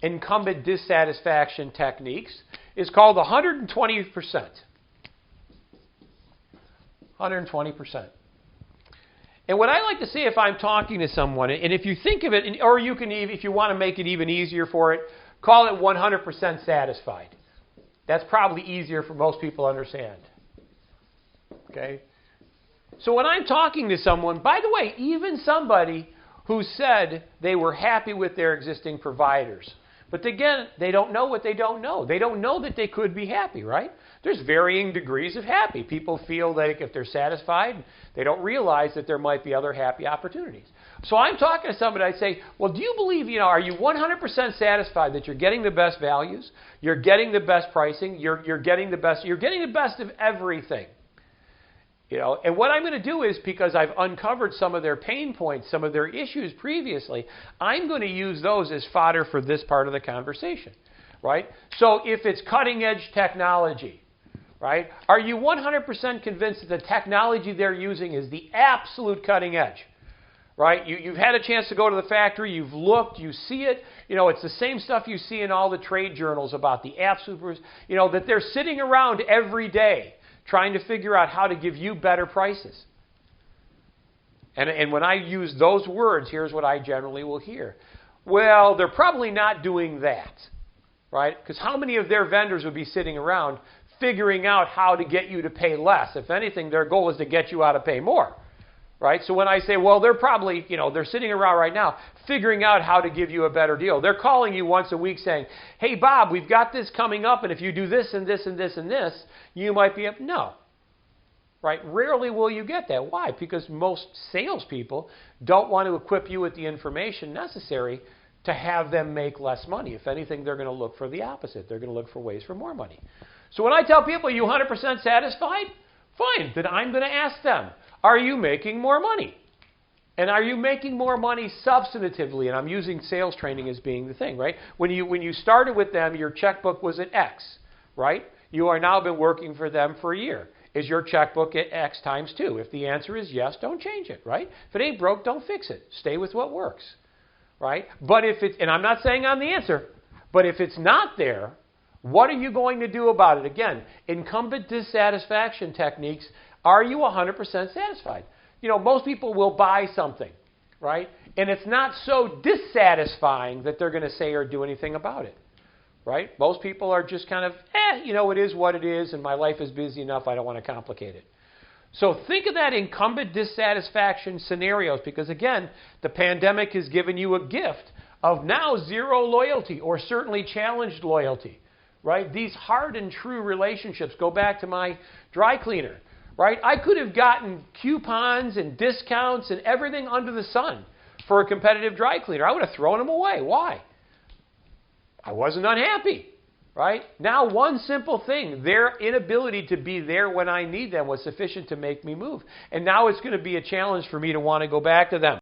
incumbent dissatisfaction techniques is called 120%. 120%. And what I like to say if I'm talking to someone, and if you think of it, or you can even, if you want to make it even easier for it, call it 100% satisfied. That's probably easier for most people to understand. Okay? So when I'm talking to someone, by the way, even somebody who said they were happy with their existing providers, but again, they don't know what they don't know. They don't know that they could be happy, right? There's varying degrees of happy. People feel that if they're satisfied, they don't realize that there might be other happy opportunities. So I'm talking to somebody, I say, well, do you believe, are you 100% satisfied that you're getting the best values, you're getting the best pricing, you're getting the best of everything? And what I'm going to do is, because I've uncovered some of their pain points, some of their issues previously, I'm going to use those as fodder for this part of the conversation, right? So if it's cutting edge technology, right, are you 100% convinced that the technology they're using is the absolute cutting edge, right? You've had a chance to go to the factory, you've looked, you see it, it's the same stuff you see in all the trade journals about the absolute, that they're sitting around every day trying to figure out how to give you better prices. And when I use those words, here's what I generally will hear. Well, they're probably not doing that, right? Because how many of their vendors would be sitting around figuring out how to get you to pay less? If anything, their goal is to get you out to pay more, right? So when I say, well, they're probably, they're sitting around right now figuring out how to give you a better deal. They're calling you once a week saying, hey, Bob, we've got this coming up, and if you do this and this and this and this, you might be up. No, right? Rarely will you get that. Why? Because most salespeople don't want to equip you with the information necessary to have them make less money. If anything, they're going to look for the opposite. They're going to look for ways for more money. So when I tell people, are you 100% satisfied? Fine. Then I'm going to ask them, are you making more money? And are you making more money substantively? And I'm using sales training as being the thing, right? When you started with them, your checkbook was at X, right? You are now been working for them for a year. Is your checkbook at X times 2? If the answer is yes, don't change it, right? If it ain't broke, don't fix it. Stay with what works, right? But if it's, and I'm not saying I'm the answer, but if it's not there, what are you going to do about it? Again, incumbent dissatisfaction techniques. Are you 100% satisfied? Most people will buy something, right? And it's not so dissatisfying that they're going to say or do anything about it, right? Most people are just kind of, it is what it is, and my life is busy enough, I don't want to complicate it. So think of that incumbent dissatisfaction scenarios, because again, the pandemic has given you a gift of now zero loyalty, or certainly challenged loyalty, right? These hard and true relationships. Go back to my dry cleaner. Right? I could have gotten coupons and discounts and everything under the sun for a competitive dry cleaner. I would have thrown them away. Why? I wasn't unhappy. Right? Now, one simple thing, their inability to be there when I need them was sufficient to make me move. And now it's going to be a challenge for me to want to go back to them.